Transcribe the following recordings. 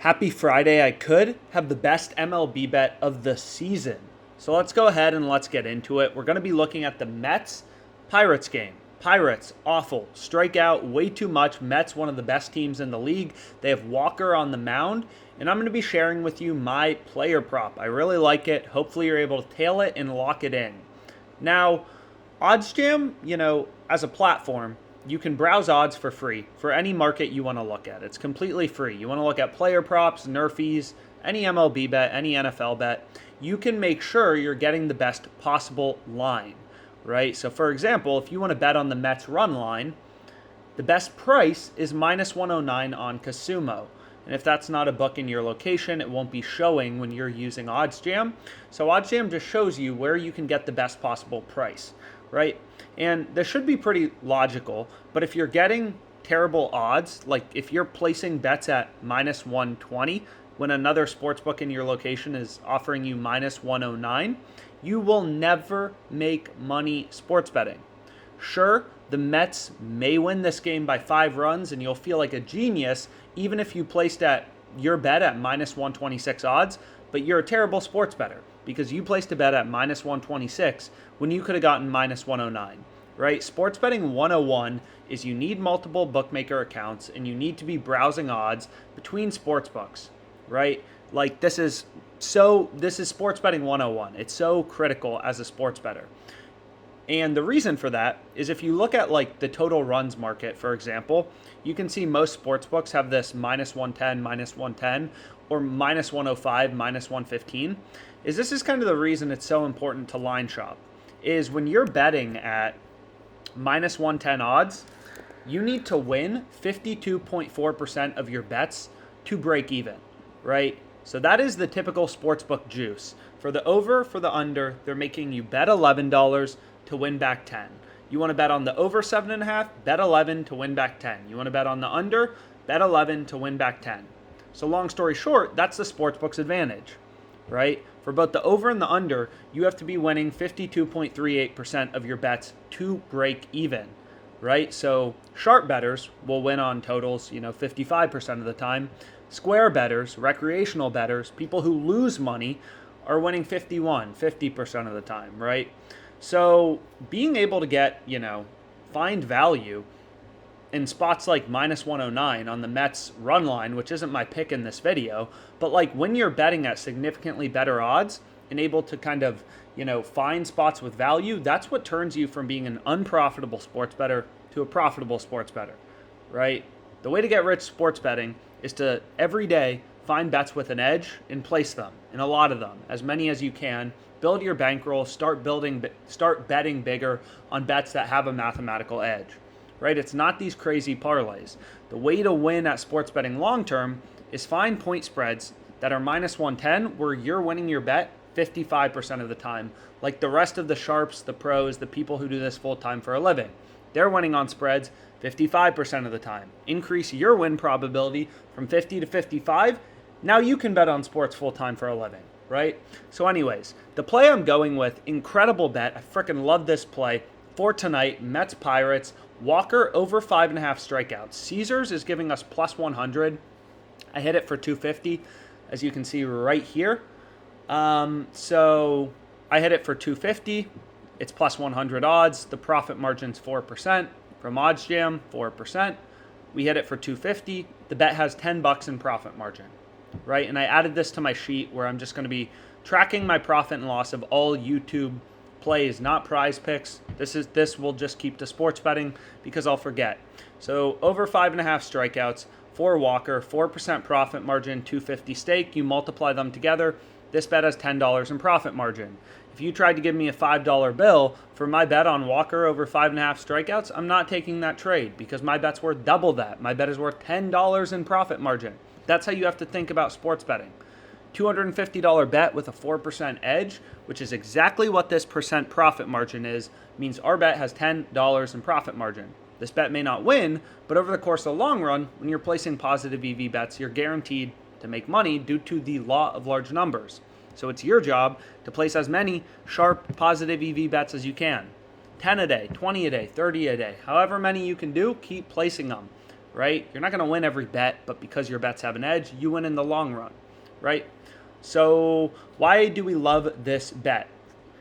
Happy Friday. I could have the best MLB bet of the season. So let's go ahead and let's get into it. We're going to be looking at the Mets-Pirates game. Pirates, awful. Strikeout way too much. Mets, one of the best teams in the league. They have Walker on the mound. And I'm going to be sharing with you my player prop. I really like it. Hopefully you're able to tail it and lock it in. Now, OddsJam, as a platform, you can browse odds for free for any market you want to look at. It's completely free. You want to look at player props, nerfies, any MLB bet, any NFL bet. You can make sure you're getting the best possible line, right? So for example, if you want to bet on the Mets run line, the best price is minus 109 on Casumo. And if that's not a book in your location, it won't be showing when you're using OddsJam. So OddsJam just shows you where you can get the best possible price, right? And this should be pretty logical, but if you're getting terrible odds, like if you're placing bets at minus 120 when another sportsbook in your location is offering you minus 109, you will never make money sports betting. Sure, the Mets may win this game by 5 runs and you'll feel like a genius even if you placed your bet at minus 126 odds, but you're a terrible sports bettor because you placed a bet at minus 126 when you could have gotten minus 109, right? Sports betting 101 is you need multiple bookmaker accounts and you need to be browsing odds between sports books, right? Like this is sports betting 101. It's so critical as a sports bettor. And the reason for that is if you look at like the total runs market, for example, you can see most sports books have this minus 110, or minus 105, minus 115. This is kind of the reason it's so important to line shop, is when you're betting at minus 110 odds, you need to win 52.4% of your bets to break even, right? So that is the typical sportsbook juice. For the over, for the under, they're making you bet $11 to win back 10. You want to bet on the over 7.5, bet 11 to win back 10. You want to bet on the under, bet 11 to win back 10. So long story short, that's the sportsbook's advantage, right? For both the over and the under, you have to be winning 52.38% of your bets to break even, right? So sharp bettors will win on totals, 55% of the time. Square bettors, recreational bettors, people who lose money are winning 50% of the time, right? So being able to get, find value in spots like minus 109 on the Mets run line, which isn't my pick in this video, but like when you're betting at significantly better odds and able to kind of, find spots with value, that's what turns you from being an unprofitable sports bettor to a profitable sports bettor, right? The way to get rich sports betting is to every day find bets with an edge and place them, and a lot of them, as many as you can. Build your bankroll, start betting bigger on bets that have a mathematical edge, right? It's not these crazy parlays. The way to win at sports betting long term is find point spreads that are minus 110 where you're winning your bet 55% of the time, like the rest of the sharps, the pros, the people who do this full time for a living. They're winning on spreads 55% of the time. Increase your win probability from 50 to 55. Now you can bet on sports full time for a living, right? So anyways, the play I'm going with, incredible bet. I freaking love this play for tonight. Mets Pirates, Walker over 5.5 strikeouts. Caesars is giving us plus 100. I hit it for 250, as you can see right here. So I hit it for 250. It's plus 100 odds. The profit margin's 4%. From OddsJam, 4%. We hit it for 250. The bet has $10 in profit margin, right? And I added this to my sheet where I'm just going to be tracking my profit and loss of all YouTube plays, not prize picks. This will just keep to sports betting because I'll forget. So over 5.5 strikeouts for Walker, 4% profit margin, 250 stake. You multiply them together. This bet has $10 in profit margin. If you tried to give me a $5 bill for my bet on Walker over 5.5 strikeouts, I'm not taking that trade because my bet's worth double that. My bet is worth $10 in profit margin. That's how you have to think about sports betting. $250 bet with a 4% edge, which is exactly what this percent profit margin is, means our bet has $10 in profit margin. This bet may not win, but over the course of the long run, when you're placing positive EV bets, you're guaranteed to make money due to the law of large numbers. So it's your job to place as many sharp positive EV bets as you can. 10 a day, 20 a day, 30 a day, however many you can do, keep placing them, right? You're not going to win every bet, but because your bets have an edge, you win in the long run, right? So why do we love this bet?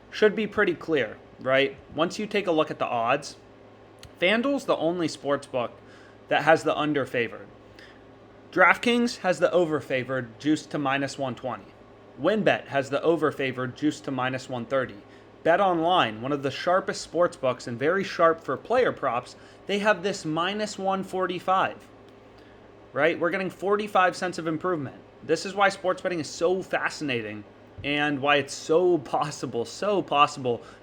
Should be pretty clear, right? Once you take a look at the odds, FanDuel's the only sportsbook that has the under favored. DraftKings has the over favored, juiced to minus 120. WynnBET has the over favored, juiced to minus 130. BetOnline, one of the sharpest sports books and very sharp for player props, they have this minus 145, right? We're getting 45 cents of improvement. This is why sports betting is so fascinating and why it's so possible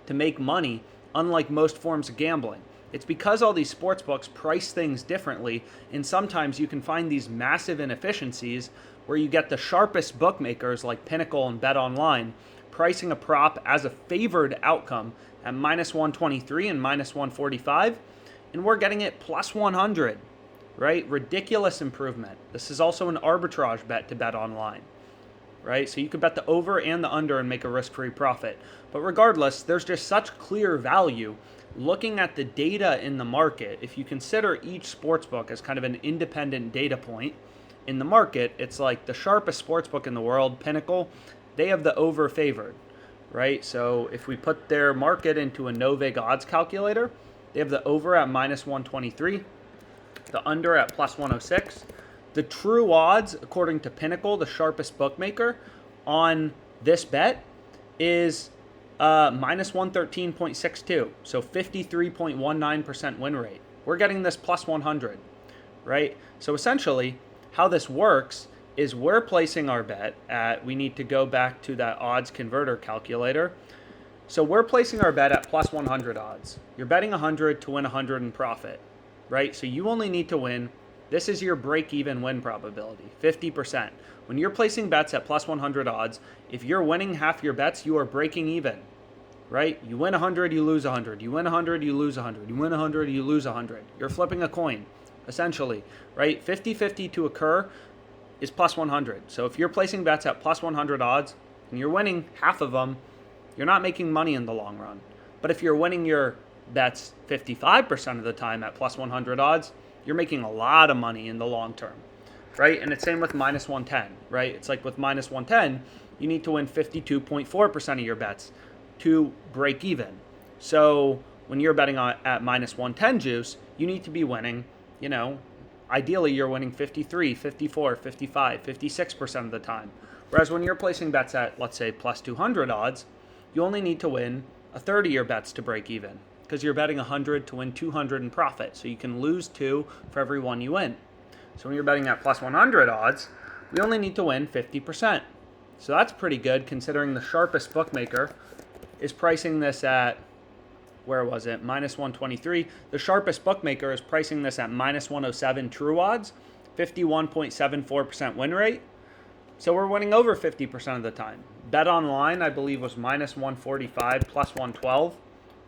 to make money, unlike most forms of gambling. It's because all these sports books price things differently, and sometimes you can find these massive inefficiencies where you get the sharpest bookmakers like Pinnacle and BetOnline pricing a prop as a favored outcome at minus 123 and minus 145, and we're getting it plus 100, right? Ridiculous improvement. This is also an arbitrage bet to BetOnline, right? So you could bet the over and the under and make a risk-free profit. But regardless, there's just such clear value. Looking at the data in the market, if you consider each sportsbook as kind of an independent data point in the market, it's like the sharpest sportsbook in the world, Pinnacle, they have the over favored, right? So if we put their market into a no-vig odds calculator, they have the over at minus 123, the under at plus 106. The true odds, according to Pinnacle, the sharpest bookmaker, on this bet is minus 113.62, so 53.19% win rate. We're getting this plus 100, right? So essentially, how this works is we're placing our bet at, we need to go back to that odds converter calculator. So we're placing our bet at plus 100 odds. You're betting 100 to win 100 in profit, right? So you only need to win, this is your break-even win probability, 50%. When you're placing bets at plus 100 odds, if you're winning half your bets, you are breaking even, right? You win 100, you lose 100. You win 100, you lose 100. You win 100, you lose 100. You're flipping a coin, essentially, right? 50-50 to occur is plus 100. So if you're placing bets at plus 100 odds and you're winning half of them, you're not making money in the long run. But if you're winning your bets 55% of the time at plus 100 odds, you're making a lot of money in the long term, right? And it's same with minus 110, right? It's like with minus 110, you need to win 52.4% of your bets to break even. So when you're betting at minus 110 juice, you need to be winning, ideally you're winning 53, 54, 55, 56% of the time. Whereas when you're placing bets at, let's say, plus 200 odds, you only need to win a third of your bets to break even because you're betting 100 to win 200 in profit. So you can lose 2 for every 1 you win. So when you're betting at plus 100 odds, we only need to win 50%. So that's pretty good considering the sharpest bookmaker is pricing this at, where was it, minus 123. The sharpest bookmaker is pricing this at minus 107 true odds, 51.74% win rate. So we're winning over 50% of the time. BetOnline, I believe, was minus 145, plus 112.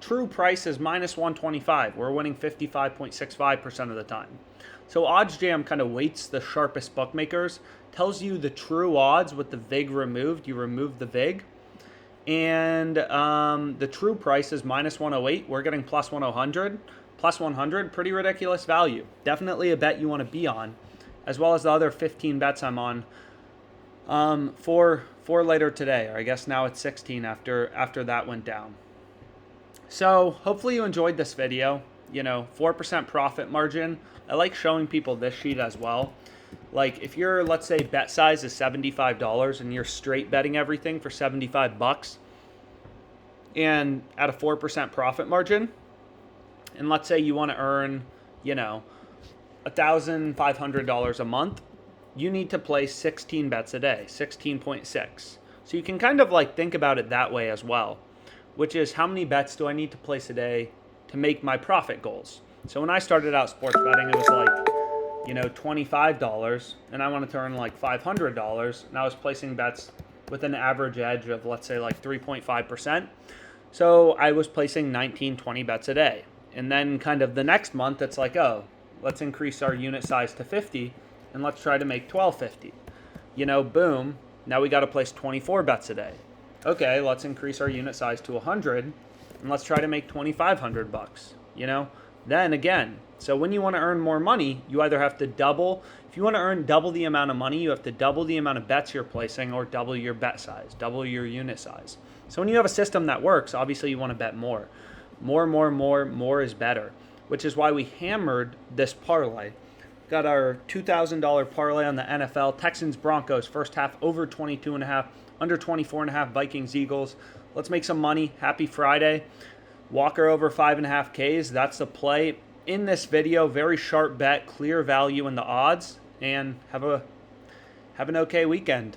True price is minus 125. We're winning 55.65% of the time. So OddsJam kind of weights the sharpest bookmakers, tells you the true odds with the VIG removed. You remove the VIG. And the true price is minus 108. We're getting plus 100. Plus 100, pretty ridiculous value. Definitely a bet you want to be on, as well as the other 15 bets I'm on for later today. Or I guess now it's 16 after that went down. So hopefully you enjoyed this video. 4% profit margin. I like showing people this sheet as well. Like if your, let's say, bet size is $75 and you're straight betting everything for $75 and at a 4% profit margin, and let's say you want to earn, $1,500 a month, you need to place 16 bets a day, 16.6. So you can kind of like think about it that way as well, which is how many bets do I need to place a day to make my profit goals? So when I started out sports betting, it was like, $25, and I wanted to earn like $500, and I was placing bets with an average edge of, let's say, like 3.5%. So I was placing 19, 20 bets a day. And then kind of the next month, it's like, oh, let's increase our unit size to 50, and let's try to make 1250. Boom, now we got to place 24 bets a day. Okay, let's increase our unit size to 100, and let's try to make $2,500. then again. So when you want to earn more money, you either have to double. If you want to earn double the amount of money, you have to double the amount of bets you're placing or double your bet size, double your unit size. So when you have a system that works, obviously you want to bet more. More is better, which is why we hammered this parlay. Got our $2,000 parlay on the NFL. Texans Broncos first half over 22.5, under 24.5 Vikings Eagles. Let's make some money. Happy Friday. Walker over 5.5 Ks. That's the play in this video. Very sharp bet, clear value in the odds, and have an okay weekend.